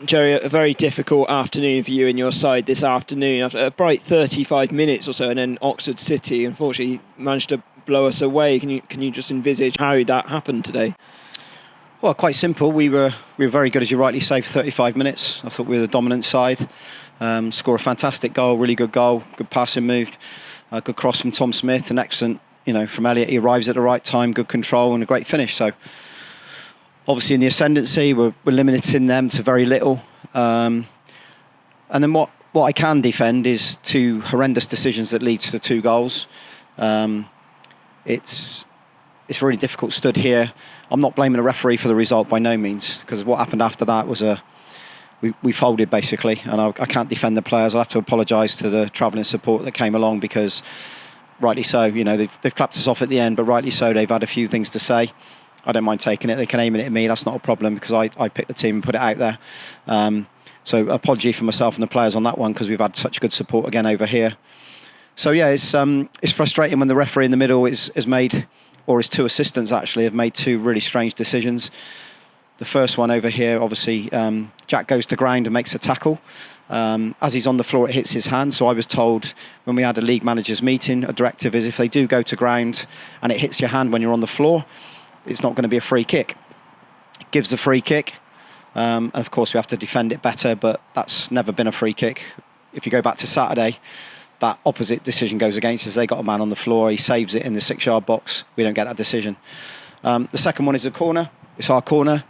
Jerry, a very difficult afternoon for you and your side this afternoon. After a bright 35 minutes or so, and then Oxford City, unfortunately, managed to blow us away. Can you just envisage how that happened today? Well, quite simple. We were very good, as you rightly say, for 35 minutes. I thought we were the dominant side. Score a fantastic goal, really good goal, good passing move, good cross from Tom Smith, and excellent, from Elliott. He arrives at the right time, good control and a great finish. So obviously in the ascendancy, we're limiting them to very little. And then what I can defend is two horrendous decisions that lead to the 2 goals. It's really difficult stood here. I'm not blaming the referee for the result by no means, because what happened after that was we folded basically, and I can't defend the players. I'll have to apologise to the travelling support that came along, because rightly so, they've clapped us off at the end, but rightly so, they've had a few things to say. I don't mind taking it. They can aim it at me. That's not a problem, because I picked the team and put it out there. So apology for myself and the players on that one, because we've had such good support again over here. So yeah, it's frustrating when the referee in the middle has made, or his 2 assistants actually have made 2 really strange decisions. The first one over here, obviously, Jack goes to ground and makes a tackle. As he's on the floor, it hits his hand. So I was told when we had a league managers meeting, a directive is if they do go to ground and it hits your hand when you're on the floor, it's not going to be a free kick. It gives a free kick. And of course, we have to defend it better, but that's never been a free kick. If you go back to Saturday, that opposite decision goes against us. They got a man on the floor. He saves it in the 6-yard box. We don't get that decision. The second one is a corner. It's our corner.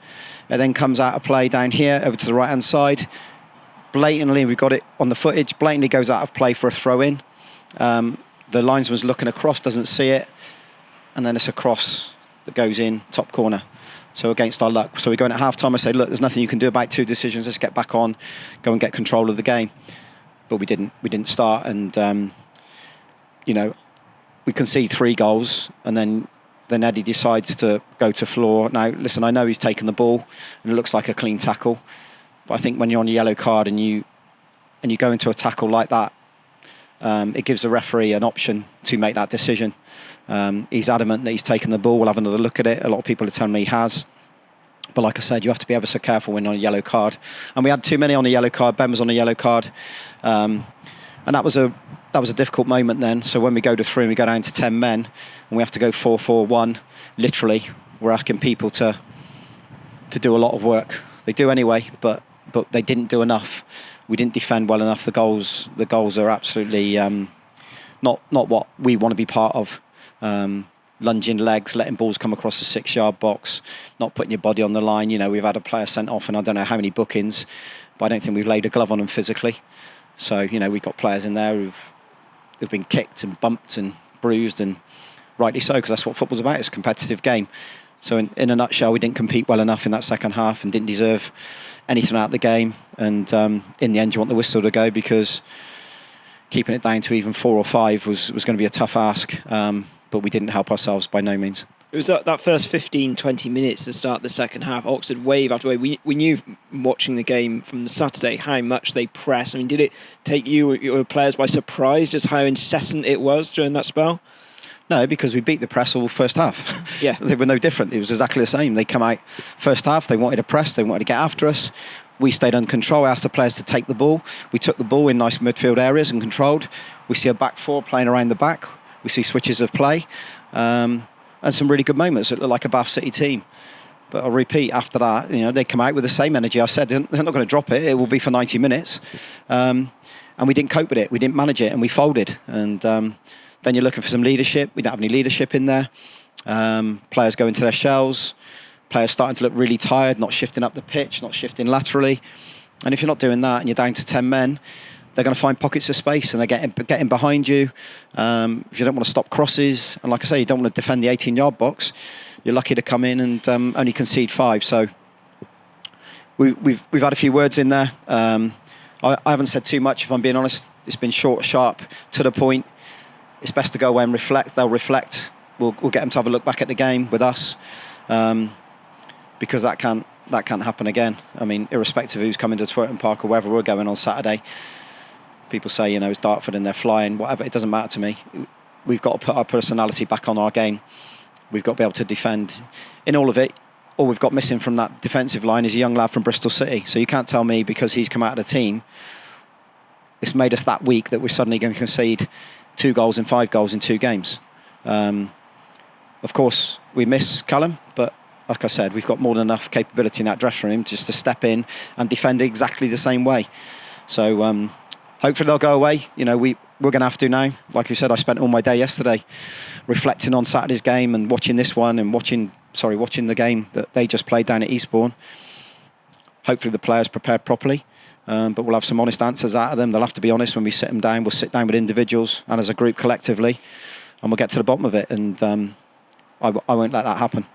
It then comes out of play down here over to the right-hand side. Blatantly, we've got it on the footage, blatantly goes out of play for a throw-in. The linesman's looking across, doesn't see it. And then it's a cross that goes in, top corner. So against our luck. So we go in at half-time. I say, look, there's nothing you can do about 2 decisions. Let's get back on, go and get control of the game. But we didn't start, and we concede 3 goals, and then Eddie decides to go to floor. Now listen, I know he's taken the ball and it looks like a clean tackle, but I think when you're on a yellow card and you go into a tackle like that, it gives the referee an option to make that decision. He's adamant that he's taken the ball. We'll have another look at it. A lot of people are telling me he has. But like I said, you have to be ever so careful when on a yellow card. And we had too many on a yellow card. Ben was on a yellow card. And that was a difficult moment then. So when we go to 3 and we go down to 10 men and we have to go 4-4-1, literally, we're asking people to do a lot of work. They do anyway, but they didn't do enough. We didn't defend well enough. The goals are absolutely not what we want to be part of. Lunging legs, letting balls come across the 6-yard box, not putting your body on the line. We've had a player sent off, and I don't know how many bookings, but I don't think we've laid a glove on them physically. So, we've got players in there who've been kicked and bumped and bruised, and rightly so, because that's what football's about. It's a competitive game. So in a nutshell, we didn't compete well enough in that second half and didn't deserve anything out of the game. And in the end, you want the whistle to go, because keeping it down to even 4 or 5 was going to be a tough ask. But we didn't help ourselves by no means. It was that first 15, 20 minutes to start the second half. Oxford wave after wave. We knew watching the game from Saturday how much they press. I mean, did it take your players by surprise just how incessant it was during that spell? No, because we beat the press all first half. Yeah. They were no different. It was exactly the same. They come out first half, they wanted to press, they wanted to get after us. We stayed under control. I asked the players to take the ball. We took the ball in nice midfield areas and controlled. We see a back 4 playing around the back. We see switches of play and some really good moments. It looked like a Bath City team. But I'll repeat, after that, they come out with the same energy. I said, they're not going to drop it. It will be for 90 minutes. And we didn't cope with it. We didn't manage it, and we folded. And then you're looking for some leadership. We don't have any leadership in there. Players go into their shells. Players starting to look really tired, not shifting up the pitch, not shifting laterally. And if you're not doing that and you're down to 10 men, they're going to find pockets of space and they're getting behind you. If you don't want to stop crosses, and like I say, you don't want to defend the 18-yard box, you're lucky to come in and only concede 5. So we've had a few words in there. I haven't said too much, if I'm being honest. It's been short, sharp, to the point. It's best to go away and reflect. They'll reflect. We'll get them to have a look back at the game with us, because that can't happen again. I mean, irrespective of who's coming to Twerton Park or wherever we're going on Saturday. People say, it's Dartford and they're flying, whatever, it doesn't matter to me. We've got to put our personality back on our game. We've got to be able to defend. In all of it, all we've got missing from that defensive line is a young lad from Bristol City. So you can't tell me because he's come out of the team, it's made us that weak that we're suddenly going to concede 2 goals and 5 goals in 2 games. Of course, we miss Callum, but like I said, we've got more than enough capability in that dressing room just to step in and defend exactly the same way. So hopefully they'll go away. You know, we're going to have to now. Like you said, I spent all my day yesterday reflecting on Saturday's game and watching this one and watching the game that they just played down at Eastbourne. Hopefully the players prepared properly, but we'll have some honest answers out of them. They'll have to be honest when we sit them down. We'll sit down with individuals and as a group collectively, and we'll get to the bottom of it. And I won't let that happen.